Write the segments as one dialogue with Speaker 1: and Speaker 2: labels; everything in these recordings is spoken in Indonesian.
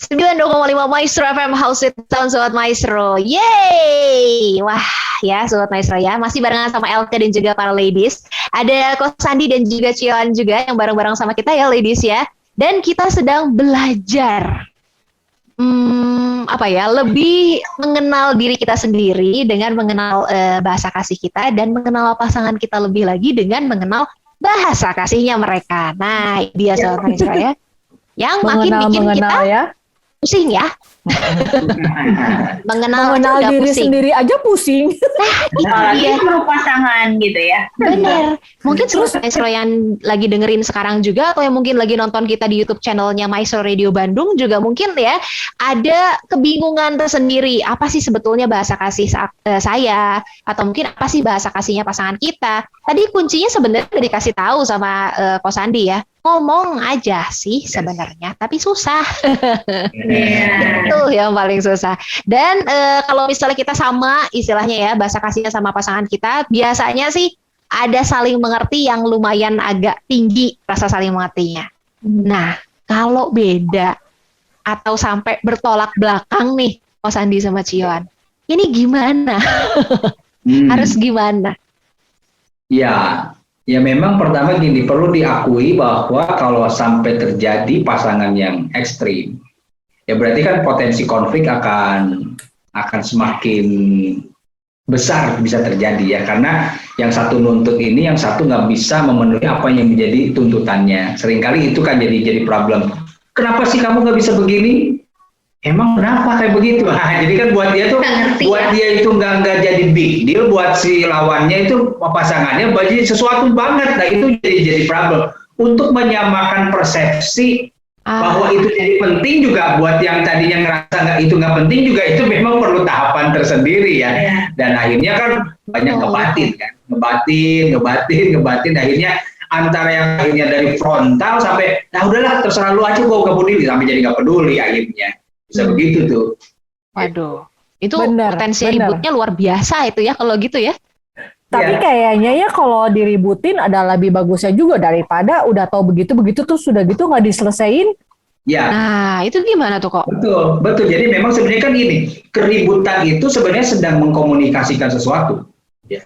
Speaker 1: 92,5 Maestro FM House it Sound Sobat Maestro. Yeay! Wah, ya Sobat Maestro ya. Masih barengan sama LT dan juga para ladies. Ada Ko Sandi dan juga Cion juga yang bareng-bareng sama kita ya ladies ya. Dan kita sedang belajar lebih mengenal diri kita sendiri dengan mengenal bahasa kasih kita dan mengenal pasangan kita lebih lagi dengan mengenal bahasa kasihnya mereka. Nah, dia Sobat Maestro ya. Yang makin bikin kita
Speaker 2: ya.
Speaker 1: Pusing ya.
Speaker 2: mengenal diri pusing. Sendiri aja pusing.
Speaker 3: Apalagi perlu pasangan gitu ya.
Speaker 1: Bener. Mungkin terus Maestro yang lagi dengerin sekarang juga, atau yang mungkin lagi nonton kita di YouTube channelnya Maestro Radio Bandung juga mungkin ya ada kebingungan tersendiri. Apa sih sebetulnya bahasa kasih saya? Atau mungkin apa sih bahasa kasihnya pasangan kita? Tadi kuncinya sebenarnya udah dikasih tahu sama Ko Sandi ya. Ngomong aja sih sebenarnya, tapi susah. Itu yang paling susah. Dan kalau misalnya kita sama istilahnya ya bahasa kasihnya sama pasangan kita, biasanya sih ada saling mengerti yang lumayan agak tinggi rasa saling mengertinya. Nah, kalau beda atau sampai bertolak belakang nih, Mas Andi sama Cion, ini gimana? Harus gimana?
Speaker 4: Ya memang pertama gini, perlu diakui bahwa kalau sampai terjadi pasangan yang ekstrim, ya berarti kan potensi konflik akan semakin besar bisa terjadi ya, karena yang satu nuntut ini, yang satu nggak bisa memenuhi apa yang menjadi tuntutannya. Seringkali itu kan jadi problem. Kenapa sih kamu nggak bisa begini? Emang kenapa kayak begitu? Nah, jadi kan buat dia itu nggak jadi big deal, buat si lawannya itu pasangannya jadi sesuatu banget. Nah itu jadi problem. Untuk menyamakan persepsi bahwa itu jadi penting juga buat yang tadinya ngerasa nggak penting juga, itu memang perlu tahapan tersendiri ya. Dan akhirnya kan banyak ngebatin. Akhirnya antara yang akhirnya dari frontal sampai nah udahlah terserah lu aja, gue nggak peduli, sampai jadi nggak peduli akhirnya. Bisa begitu tuh.
Speaker 1: Waduh, itu potensi ributnya luar biasa itu ya kalau gitu ya.
Speaker 2: Tapi kayaknya ya kalau diributin ada lebih bagusnya juga daripada udah tahu begitu tuh sudah gitu nggak diselesain.
Speaker 4: Ya.
Speaker 1: Nah, itu gimana tuh kok?
Speaker 4: Betul. Jadi memang sebenarnya kan ini keributan itu sebenarnya sedang mengkomunikasikan sesuatu. Ya.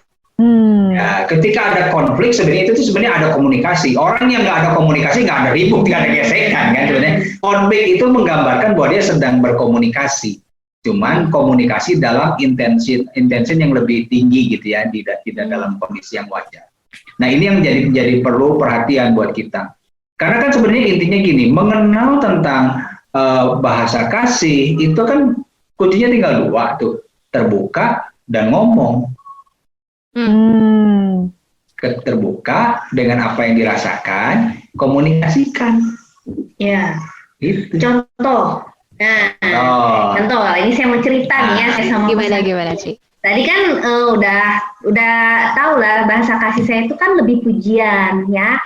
Speaker 4: Ya, ketika ada konflik sebenarnya itu sebenarnya ada komunikasi. Orang yang nggak ada komunikasi nggak ada ribut, nggak ada gesekan kan sebenarnya. Konflik itu menggambarkan bahwa dia sedang berkomunikasi. Cuman komunikasi dalam intensi yang lebih tinggi gitu ya, tidak dalam kondisi yang wajar. Nah ini yang jadi perlu perhatian buat kita. Karena kan sebenarnya intinya gini, mengenal tentang bahasa kasih itu kan kuncinya tinggal dua tuh, terbuka dan ngomong. Terbuka dengan apa yang dirasakan, komunikasikan.
Speaker 3: Ya.
Speaker 4: Gitu.
Speaker 3: Contoh. Contoh. Ini saya mau cerita nih ya, saya sama
Speaker 1: gimana Ci?
Speaker 3: Tadi kan udah tahu lah bahasa kasih saya itu kan lebih pujian ya.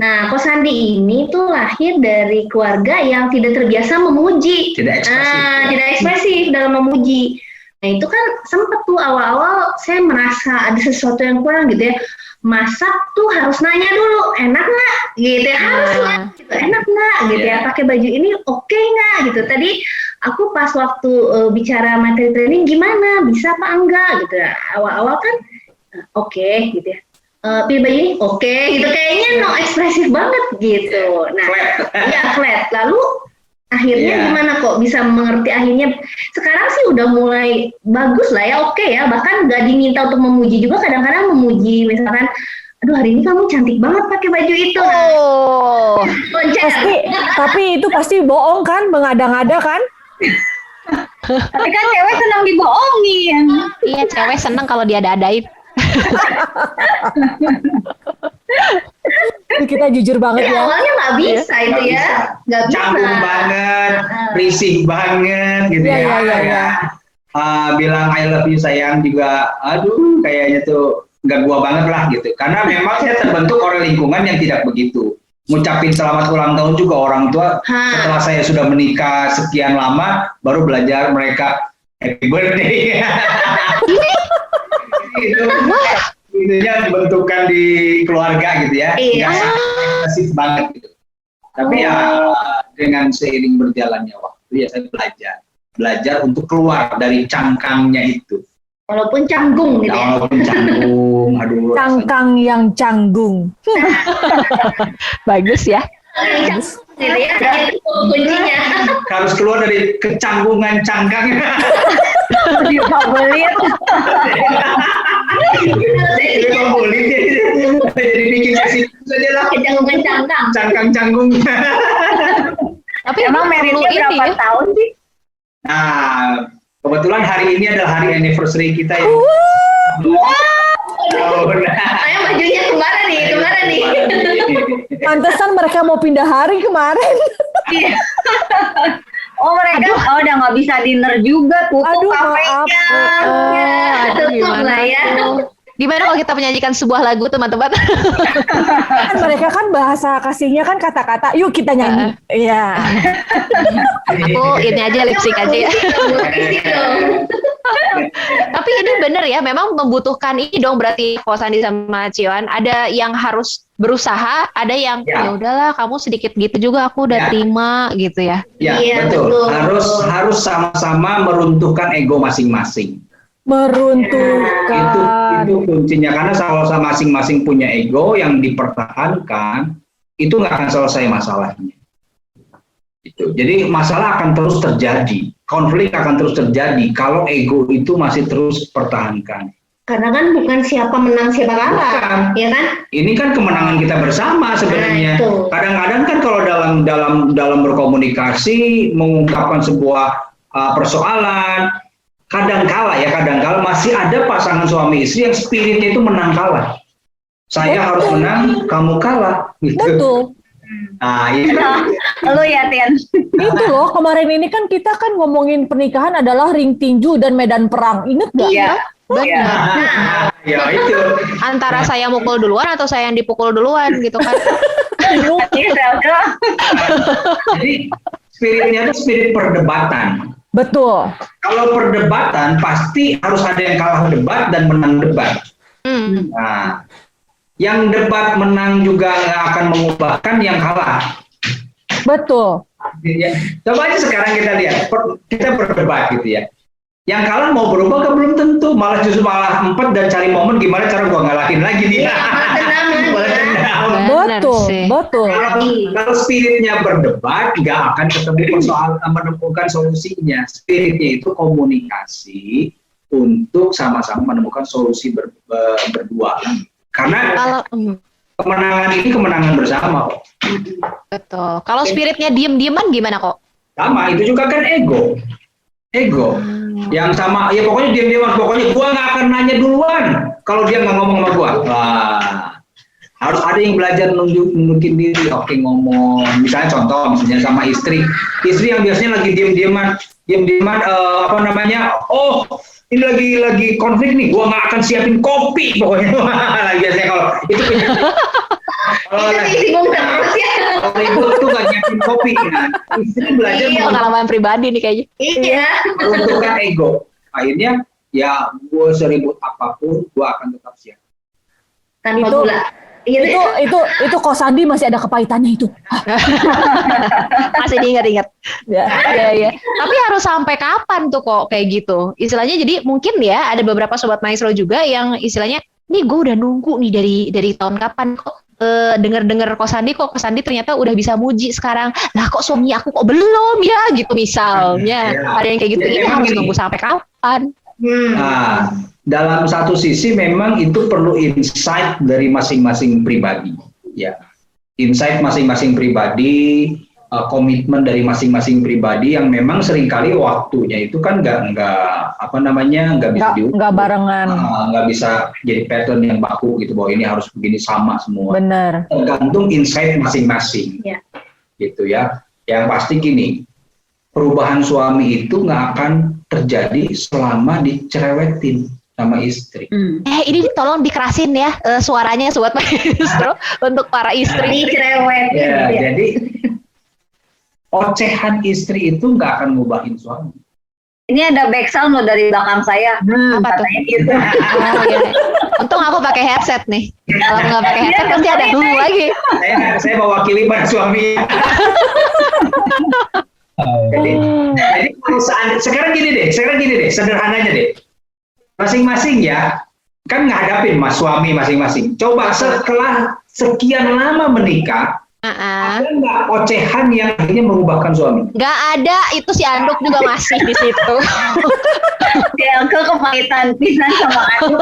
Speaker 3: Nah, Ko Sandi ini tuh lahir dari keluarga yang tidak terbiasa memuji.
Speaker 4: Tidak
Speaker 3: ekspresif dalam memuji. Nah, itu kan sempat tuh awal-awal saya merasa ada sesuatu yang kurang gitu ya. Masak tuh harus nanya dulu, enak nggak? Gitu ya, harus nanya, gitu, enak nggak? Gitu ya, pakai baju ini oke nggak? Gitu. Tadi aku pas waktu bicara materi training gimana, bisa apa enggak? Gitu ya. Awal-awal kan oke, gitu ya. Pilih baju ini oke, gitu. Kayaknya no ekspresif banget gitu. Nah, flat. Lalu akhirnya gimana kok bisa mengerti akhirnya? Sekarang sih udah mulai bagus lah ya, oke ya. Bahkan nggak diminta untuk memuji juga, kadang-kadang memuji misalkan, aduh hari ini kamu cantik banget pakai baju itu.
Speaker 2: Tapi itu pasti bohong kan, mengada-ngada kan?
Speaker 3: Tapi kan cewek senang dibohongin.
Speaker 1: Iya, cewek senang kalau diada-adain.
Speaker 2: Kita jujur banget ya.
Speaker 3: Awalnya nggak bisa itu ya. Nggak bisa.
Speaker 4: Canggung banget, risih banget gitu ya. Bilang I love you sayang juga, aduh kayaknya tuh nggak gua banget lah gitu. Karena memang saya terbentuk oleh lingkungan yang tidak begitu. Ngucapin selamat ulang tahun juga orang tua setelah saya sudah menikah sekian lama baru belajar mereka happy birthday. Itunya dibentukkan di keluarga gitu ya, nggak asik banget gitu. Tapi ya dengan seiring berjalannya waktu Ya saya belajar untuk keluar dari cangkangnya itu.
Speaker 3: Walaupun canggung gitu ya.
Speaker 4: Walaupun canggung, aduh.
Speaker 2: Cangkang yang canggung.
Speaker 1: Bagus ya.
Speaker 3: Canggung gitu ya. Itu kuncinya.
Speaker 4: Harus keluar dari kecanggungan cangkang.
Speaker 2: Dia belit.
Speaker 4: Jadi boleh jadi bikin sesi saja lah.
Speaker 3: Canggungan cangkang.
Speaker 4: Cangkang-canggung.
Speaker 1: Tapi
Speaker 2: Emang meritnya berapa
Speaker 1: ya.
Speaker 2: tahun sih?
Speaker 4: Nah, kebetulan hari ini adalah hari anniversary kita ya.
Speaker 3: Saya bajunya kemana nih?
Speaker 2: Pantesan mereka mau pindah hari kemarin.
Speaker 5: Oh mereka udah nggak bisa dinner juga, tutup
Speaker 2: Aduh,
Speaker 5: kafenya.
Speaker 3: Tutup
Speaker 1: Gimana
Speaker 3: lah ya.
Speaker 1: tuh? Gimana kalau kita menyanyikan sebuah lagu teman-teman?
Speaker 2: Kan mereka kan bahasa kasihnya kan kata-kata. Yuk kita nyanyi. Iya.
Speaker 1: Aku ini aja lip sync aja ya.
Speaker 3: Musisi dong.
Speaker 1: Tapi ini bener ya, memang membutuhkan ini dong berarti Ko Sandi sama Cionan. Ada yang harus berusaha, ada yang
Speaker 4: Ya.
Speaker 1: ya udahlah kamu sedikit gitu juga aku udah
Speaker 4: Ya.
Speaker 1: terima gitu ya.
Speaker 4: Ya,
Speaker 3: Iya,
Speaker 4: betul.
Speaker 3: betul.
Speaker 4: Harus sama-sama meruntuhkan ego masing-masing.
Speaker 2: Meruntuhkan.
Speaker 4: Itu kuncinya, karena kalau masing-masing punya ego yang dipertahankan, itu nggak akan selesai masalahnya. Itu. Jadi masalah akan terus terjadi, konflik akan terus terjadi kalau ego itu masih terus pertahankan.
Speaker 3: Karena kan bukan siapa menang siapa kalah,
Speaker 4: Bukan.
Speaker 3: ya kan?
Speaker 4: Ini kan kemenangan kita bersama sebenarnya.
Speaker 3: Nah, itu.
Speaker 4: Kadang-kadang kan kalau dalam berkomunikasi mengungkapkan sebuah persoalan, kadang-kala masih ada pasangan suami istri yang spiritnya itu menang kalah. Saya harus menang, kamu kalah. Gitu.
Speaker 2: Betul.
Speaker 4: Nah, ini kan
Speaker 5: Lu ya Tian.
Speaker 2: Itu loh, kemarin ini kan kita kan ngomongin pernikahan adalah ring tinju dan medan perang. Ingat gak?
Speaker 5: Iya.
Speaker 1: Benar.
Speaker 4: ya itu.
Speaker 1: Antara saya mukul duluan atau saya yang dipukul duluan gitu kan.
Speaker 4: Jadi spiritnya itu spirit perdebatan.
Speaker 2: Betul.
Speaker 4: Kalau perdebatan pasti harus ada yang kalah debat dan menang debat.
Speaker 1: Hmm.
Speaker 4: Nah, yang debat menang juga nggak akan mengubahkan yang kalah.
Speaker 2: Betul.
Speaker 4: Ya, coba aja sekarang kita lihat, kita berdebat gitu ya. Yang kalah mau berubah ke belum tentu, malah justru malah empat dan cari momen gimana cara gua ngalahin lagi nih. Balas dendam.
Speaker 1: Benar
Speaker 2: Betul.
Speaker 1: sih.
Speaker 2: Betul.
Speaker 4: Kalau spiritnya berdebat, nggak akan ketemu menemukan solusinya. Spiritnya itu komunikasi untuk sama-sama menemukan solusi berdua. Karena
Speaker 1: Kalau
Speaker 4: kemenangan ini kemenangan bersama kok.
Speaker 1: betul. Kalau spiritnya diem-dieman gimana kok?
Speaker 4: Sama, itu juga kan ego. Yang sama, ya pokoknya diam-diaman, pokoknya gua nggak akan nanya duluan kalau dia nggak ngomong sama gua. Wah, harus ada yang belajar nunjukin diri, oke ngomong. Misalnya contoh, misalnya sama istri yang biasanya lagi diam-diaman, apa namanya? Oh, ini lagi konflik nih, gua nggak akan siapin kopi pokoknya. Biasanya kalau itu kalau
Speaker 3: Singgung terus ya.
Speaker 4: kalau ibu tuh nggak nyiapin kopi, nah, istri belajar
Speaker 1: Ini pengalaman pribadi nih kayaknya.
Speaker 3: Iya.
Speaker 4: menentukan ego. Akhirnya ya gue seribut apapun gue akan tetap siap.
Speaker 3: Tanpa
Speaker 2: Itu-
Speaker 3: gula. Iya.
Speaker 2: Itu Ko Sandi masih ada kepahitannya itu.
Speaker 1: Masih diingat-ingat.
Speaker 2: Ya.
Speaker 1: Iya, iya. Tapi harus sampai kapan tuh kok kayak gitu? Istilahnya jadi mungkin ya ada beberapa sobat maestro juga yang istilahnya nih gue udah nunggu nih dari tahun kapan kok denger Ko Sandi ternyata udah bisa muji sekarang. Lah kok suami aku kok belum ya gitu misalnya.
Speaker 4: Ya.
Speaker 1: Ada yang kayak gitu.
Speaker 4: Ya,
Speaker 1: Ini
Speaker 4: memang
Speaker 1: harus
Speaker 4: gini.
Speaker 1: nunggu sampai kapan?
Speaker 4: Nah, dalam satu sisi memang itu perlu insight dari masing-masing pribadi. Ya, insight masing-masing pribadi, komitmen dari masing-masing pribadi yang memang seringkali waktunya itu kan nggak bisa diukur.
Speaker 2: Nggak barengan.
Speaker 4: Nggak bisa jadi pattern yang baku gitu bahwa ini harus begini sama semua.
Speaker 2: Bener.
Speaker 4: Tergantung insight masing-masing.
Speaker 3: Ya.
Speaker 4: Gitu ya. Yang pasti gini, perubahan suami itu nggak akan terjadi selama dicerewetin sama istri.
Speaker 1: Ini tolong dikerasin ya suaranya sobat maestro untuk para istri.
Speaker 3: Cerewet.
Speaker 4: Ya, jadi ocehan istri itu nggak akan ngubahin suami.
Speaker 5: Ini ada back sound loh dari belakang saya.
Speaker 1: Apa tuh?
Speaker 5: Katanya gitu.
Speaker 1: Oh, iya. Untung aku pakai headset nih. Kalau nggak pakai headset pasti ada lagi.
Speaker 4: Saya mewakili para suami. Jadi kalau sekarang gini deh, sederhananya deh. Masing-masing ya, kan ngadapin mas suami masing-masing. Coba setelah sekian lama menikah, ada nggak ocehan yang akhirnya mengubahkan suami?
Speaker 1: Nggak ada, itu si Anduk juga masih di situ.
Speaker 5: Ya, kepahitan pisan sama aku.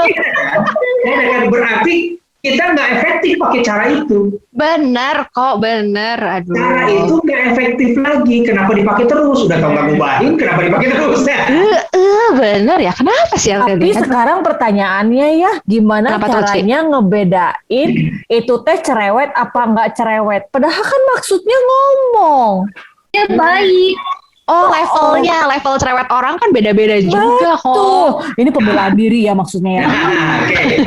Speaker 4: Kan berarti kita nggak efektif pakai cara itu.
Speaker 1: Bener kok, bener. Aduh.
Speaker 4: Cara itu nggak efektif lagi. Kenapa dipakai terus? Udah tau nggak ngubahin, kenapa dipakai terus?
Speaker 1: Bener ya, kenapa sih?
Speaker 2: Tapi sekarang pertanyaannya ya, gimana
Speaker 1: Kenapa tuh, Ci?
Speaker 2: caranya ngebedain itu teh cerewet apa nggak cerewet? Padahal kan maksudnya ngomong.
Speaker 5: Ya baik.
Speaker 1: Oh, level cerewet orang kan beda-beda juga kok.
Speaker 2: Tuh, ini pembelaan diri ya maksudnya ya.
Speaker 4: Oke.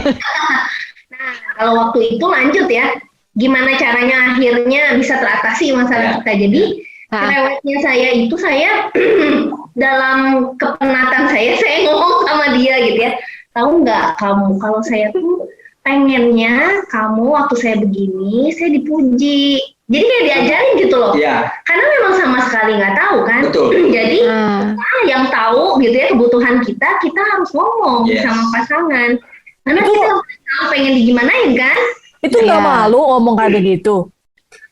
Speaker 3: Nah, kalau waktu itu lanjut ya, gimana caranya akhirnya bisa teratasi masalah kita. Jadi cerewetnya saya itu saya dalam kepenatan saya ngomong sama dia gitu ya. Tahu nggak kamu kalau saya tuh pengennya kamu waktu saya begini saya dipuji. Jadi kayak diajarin gitu loh.
Speaker 4: Iya.
Speaker 3: Karena memang sama sekali nggak tahu kan.
Speaker 4: Betul.
Speaker 3: Jadi yang tahu gitu ya kebutuhan kita harus ngomong sama pasangan. Karena kita tahu pengen digimanain kan.
Speaker 2: Itu nggak malu ngomong kayak begitu.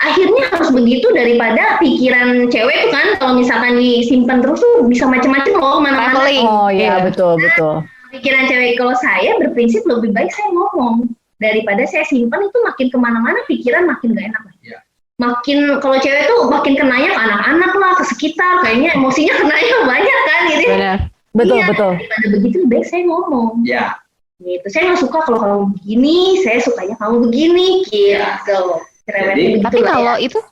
Speaker 3: Akhirnya harus begitu daripada pikiran cewek tuh kan kalau misalkan disimpan terus tuh bisa macam-macam loh mana-mana.
Speaker 2: Oh iya betul.
Speaker 3: Pikiran cewek kalau saya berprinsip lebih baik saya ngomong daripada saya simpan itu makin kemana-mana pikiran makin gak enak.
Speaker 4: Iya.
Speaker 3: Makin kalau cewek tuh makin kenanya ke anak-anak lah ke sekitar kayaknya emosinya kenanya banyak kan gitu.
Speaker 1: Benar.
Speaker 2: Betul.
Speaker 3: Daripada begitu lebih baik saya ngomong.
Speaker 4: Ya.
Speaker 3: Gitu. Saya nggak suka kalau kamu begini, saya sukanya kamu begini, gitu.
Speaker 4: Jadi,
Speaker 1: tapi kalau itu,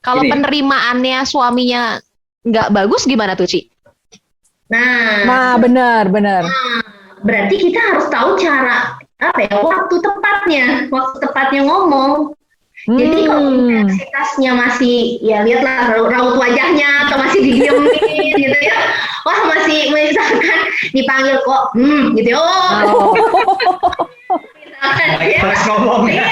Speaker 1: kalau penerimaannya suaminya nggak bagus gimana tuh, Ci?
Speaker 3: Nah,
Speaker 2: benar.
Speaker 3: Berarti kita harus tahu cara waktu tepatnya ngomong. Jadi kalau intensitasnya masih ya lihatlah raut wajahnya atau masih didiemin gitu ya. Wah masih misalkan dipanggil kok gitu ya. Misalkan ya.
Speaker 4: Pas ngomong ya.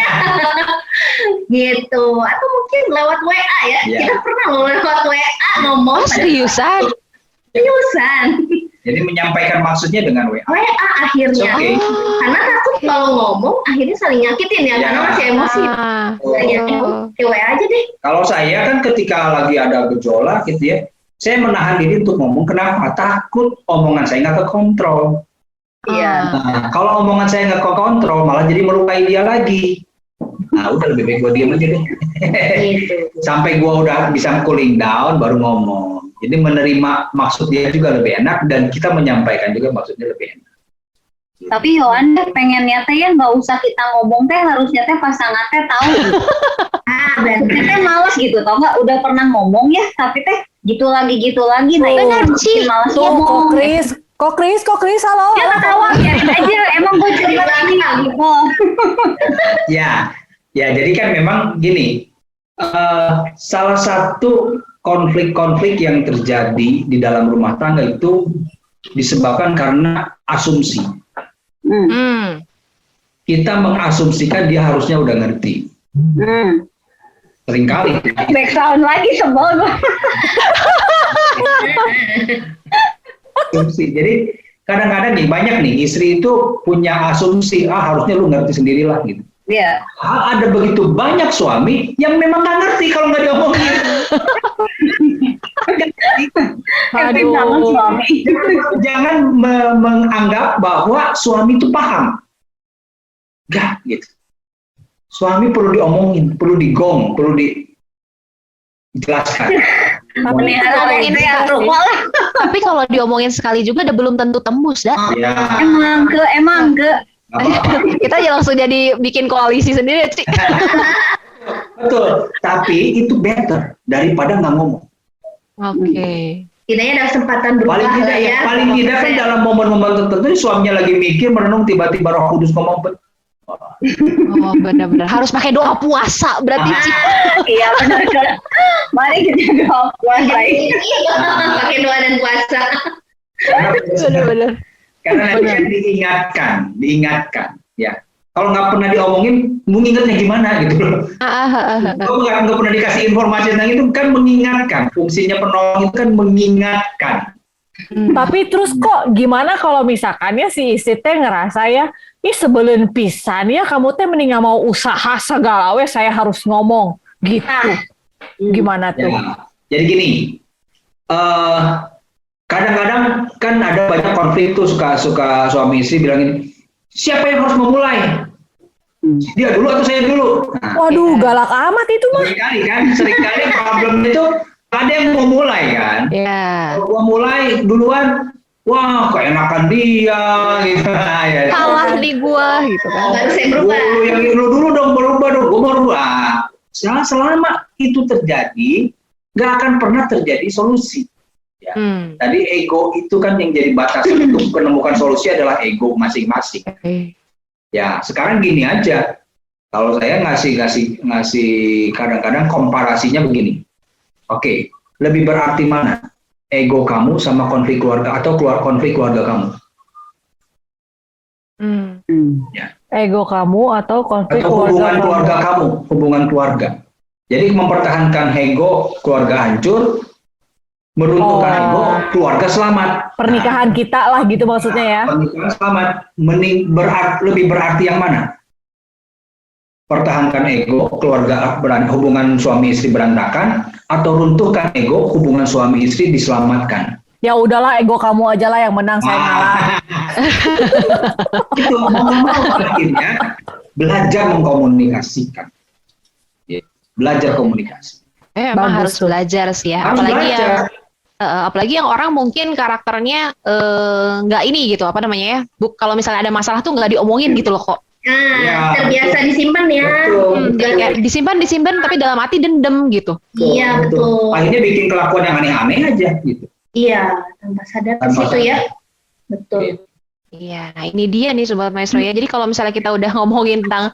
Speaker 3: Gitu. Atau mungkin lewat WA ya. Kita pernah lewat WA ngomong.
Speaker 1: Seriusan?
Speaker 4: Jadi menyampaikan maksudnya dengan WA.
Speaker 3: WA akhirnya.
Speaker 4: Okay.
Speaker 3: Karena takut kalau ngomong akhirnya saling nyakitin ya. Karena masih emosi. Ke WA aja deh.
Speaker 4: Kalau saya kan ketika lagi ada gejolak gitu ya, saya menahan diri untuk ngomong. Kenapa? Takut omongan saya nggak kekontrol.
Speaker 3: Iya.
Speaker 4: Nah, kalau omongan saya nggak kekontrol, malah jadi melukai dia lagi. Nah, udah lebih baik gue diam aja deh.
Speaker 3: Gitu.
Speaker 4: Sampai gue udah bisa cooling down, baru ngomong. Jadi menerima maksud dia juga lebih enak, dan kita menyampaikan juga maksudnya lebih enak.
Speaker 5: Tapi Yohan pengennya teh ya nggak usah kita ngomong teh, harusnya teh pasangan teh tahu. Berarti teh males gitu, tau nggak? Udah pernah ngomong ya, tapi teh gitu lagi. Nah
Speaker 1: benar sih.
Speaker 5: males
Speaker 2: Tuh,
Speaker 5: ngomong.
Speaker 2: Kok Chris, halo.
Speaker 5: Ya ketawa ya aja, emang gue cerita lagi gitu.
Speaker 4: Ya, jadi kan memang gini, salah satu konflik-konflik yang terjadi di dalam rumah tangga itu disebabkan karena asumsi. Kita mengasumsikan dia harusnya udah ngerti. Seringkali.
Speaker 5: Background lagi sebel gue.
Speaker 4: Asumsi. Jadi kadang-kadang nih banyak nih istri itu punya asumsi, harusnya lu ngerti sendirilah gitu.
Speaker 5: Iya.
Speaker 4: Ada begitu banyak suami yang memang nggak ngerti kalau nggak diomongin. Jangan menganggap bahwa suami itu paham. Enggak gitu. Suami perlu diomongin, perlu digong, perlu dijelaskan.
Speaker 1: Tapi kalau diomongin sekali juga udah belum tentu tembus, dah.
Speaker 4: Ya.
Speaker 5: Emang ke.
Speaker 1: Kita aja langsung jadi bikin koalisi sendiri, Ci.
Speaker 4: Betul. Tapi itu better daripada nggak ngomong.
Speaker 1: Oke.
Speaker 3: Tidaknya ada kesempatan berubah
Speaker 4: Paling tidak
Speaker 3: ya.
Speaker 4: Paling tidak kan dalam momen-momen tertentu suaminya lagi mikir merenung, tiba-tiba Roh Kudus ngomong.
Speaker 1: Oh benar-benar harus pakai doa puasa berarti, Ci.
Speaker 5: Iya benar. Mari kita doa puasa.
Speaker 3: Pakai doa dan puasa.
Speaker 1: Benar-benar.
Speaker 4: Karena nanti kan diingatkan, ya. kalau nggak pernah diomongin, mau ngingetnya gimana gitu loh. Kalau nggak pernah dikasih informasi tentang itu kan mengingatkan. Fungsinya penolong itu kan mengingatkan.
Speaker 2: Tapi terus kok gimana kalau misalkan ya si istri teh ngerasa ya, ih sebelum pisan ya kamu teh mending mau usaha segala we saya harus ngomong gitu. Gimana tuh?
Speaker 4: Ya. Jadi gini, kadang-kadang kan ada banyak konflik tuh suka suami istri bilangin siapa yang harus memulai? Dia dulu atau saya dulu? Nah,
Speaker 2: Waduh, galak amat itu mah.
Speaker 4: seringkali problem itu ada yang mau mulai kan?
Speaker 1: Ya.
Speaker 4: Kalau gua mulai duluan, wah keenakan dia gitu. Ya.
Speaker 1: Salah di gua gitu kan.
Speaker 3: Baru saya berubah.
Speaker 4: Lu dulu dong berubah dong, gua berubah. Selama itu terjadi, nggak akan pernah terjadi solusi. Ya. Tadi ego itu kan yang jadi batas untuk menemukan solusi adalah ego masing-masing. Ya, sekarang gini aja. Kalau saya ngasih kadang-kadang komparasinya begini. Oke, lebih berarti mana? Ego kamu sama konflik keluarga atau konflik keluarga kamu? Ya.
Speaker 2: Ego kamu atau konflik
Speaker 4: Atau hubungan keluarga kamu, hubungan keluarga. Jadi mempertahankan ego keluarga hancur, meruntuhkan ego keluarga selamat.
Speaker 2: Pernikahan kita lah gitu maksudnya ya.
Speaker 4: Pernikahan selamat, lebih berarti yang mana? Pertahankan ego keluarga hubungan suami istri berantakan atau runtuhkan ego hubungan suami istri diselamatkan.
Speaker 2: Ya udahlah ego kamu aja lah yang menang saya ngalah.
Speaker 4: Itu akhirnya belajar mengkomunikasikan. Belajar komunikasi.
Speaker 1: Emang harus belajar sih ya. Apalagi yang orang mungkin karakternya nggak ini gitu, apa namanya ya? Kalau misalnya ada masalah tuh nggak diomongin gitu loh kok.
Speaker 3: Terbiasa disimpan ya.
Speaker 1: Kayak disimpan tapi dalam hati dendam gitu.
Speaker 3: Iya betul.
Speaker 4: Akhirnya bikin kelakuan yang aneh-aneh aja gitu.
Speaker 3: Iya, tanpa sadar ke situ ya. Betul.
Speaker 1: Iya, nah ini dia nih Sobat Maestro ya. Jadi kalau misalnya kita udah ngomongin tentang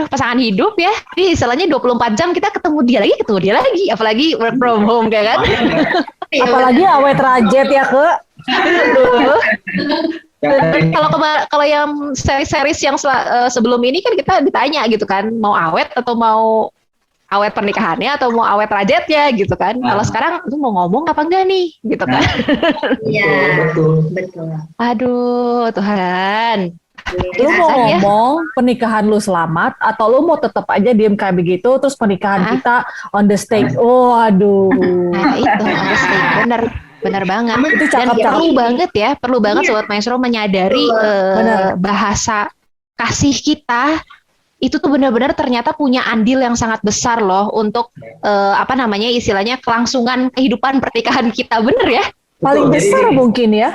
Speaker 1: pasangan hidup ya, ini istilahnya 24 jam kita ketemu dia lagi, apalagi work from home kayak kan.
Speaker 2: Apalagi awet rajet ya ke.
Speaker 1: Kalau yang series yang sebelum ini kan kita ditanya gitu kan, mau awet atau mau awet pernikahannya atau mau awet rajetnya gitu kan. Kalau sekarang lu mau ngomong apa enggak nih gitu kan.
Speaker 3: Iya, betul.
Speaker 1: Aduh, Tuhan.
Speaker 2: Lu mau ngomong pernikahan lu selamat atau lu mau tetap aja diem kayak begitu terus pernikahan kita on the stage. Oh, aduh.
Speaker 1: Nah, itu on the stage. Bener banget.
Speaker 2: Itu cakep-cakep.
Speaker 1: Perlu banget Sobat Maestro menyadari bahasa kasih kita itu tuh benar-benar ternyata punya andil yang sangat besar loh untuk istilahnya kelangsungan kehidupan pernikahan kita, bener ya?
Speaker 2: Paling besar jadi, mungkin ya.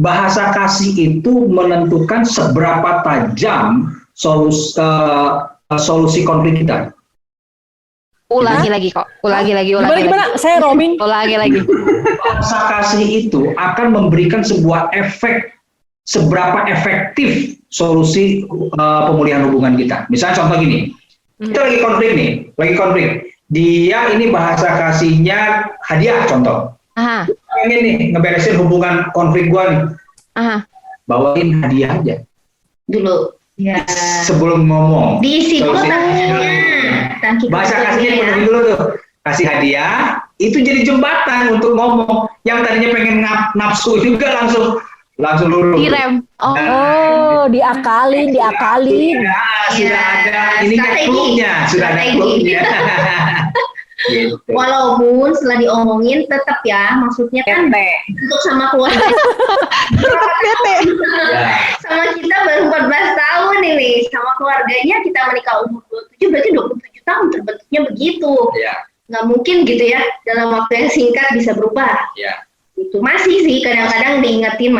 Speaker 4: Bahasa kasih itu menentukan seberapa tajam solusi konflik kita.
Speaker 1: Ulangi lagi.
Speaker 2: Gimana? Saya roaming.
Speaker 1: Ulangi lagi.
Speaker 4: Bahasa kasih itu akan memberikan sebuah efek, seberapa efektif solusi pemulihan hubungan kita. Misalnya contoh gini, kita lagi konflik. Dia ini bahasa kasihnya hadiah contoh. Pengen nih ngeberesin hubungan konflik gua nih. Bawain hadiah aja.
Speaker 3: Dulu. Ya.
Speaker 4: Sebelum ngomong.
Speaker 3: Diisi dulu
Speaker 4: bahasa kasihnya penuhi dulu tuh. Kasih hadiah, itu jadi jembatan untuk ngomong. Yang tadinya pengen nafsu juga langsung lurus.
Speaker 1: Direm.
Speaker 2: Diakalin.
Speaker 4: Sudah ada klubnya. Gitu.
Speaker 3: Walaupun setelah diomongin tetap ya, maksudnya kan untuk sama keluarga. Sama kita baru 14 tahun ini, sama keluarganya kita menikah umur 27, berarti 27 tahun terbentuknya begitu. Nggak mungkin gitu ya, dalam waktu yang singkat bisa berubah. Itu masih sih kadang-kadang diingetin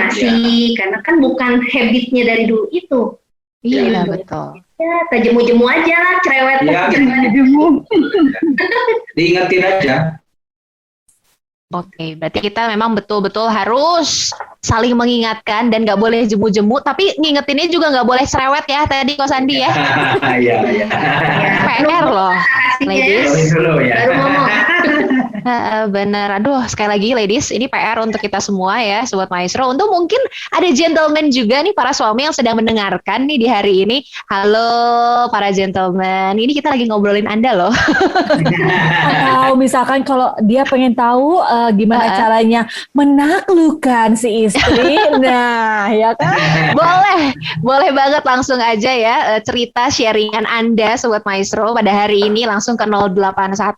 Speaker 3: karena kan bukan habitnya dari dulu itu.
Speaker 1: Iya betul.
Speaker 3: Ya, tajemu-jemu aja lah, cerewet.
Speaker 4: Diingetin aja.
Speaker 1: Oke, berarti kita memang betul-betul harus saling mengingatkan dan nggak boleh jemu-jemu, tapi ngingetinnya juga nggak boleh cerewet ya tadi Ko Sandi ya.
Speaker 4: Iya.
Speaker 1: PR loh, ladies.
Speaker 3: Baru ngomong.
Speaker 1: Bener, aduh sekali lagi ladies, ini PR untuk kita semua ya, Sobat Maestro. Untuk mungkin ada gentleman juga nih, para suami yang sedang mendengarkan nih di hari ini. Halo para gentleman, ini kita lagi ngobrolin Anda loh.
Speaker 2: Atau misalkan kalau dia pengen tahu gimana caranya menaklukkan si istri, nah ya kan?
Speaker 1: Boleh banget langsung aja ya cerita sharingan Anda Sobat Maestro pada hari ini langsung ke 081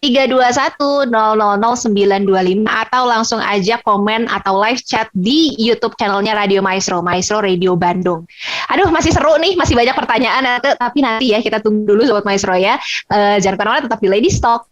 Speaker 1: 321 000925 atau langsung aja komen atau live chat di YouTube channelnya Radio Maestro, Maestro Radio Bandung. Aduh masih seru nih, masih banyak pertanyaan tapi nanti ya kita tunggu dulu Sobat Maestro ya. Jangan kemana-mana, tetap di Ladies Talk.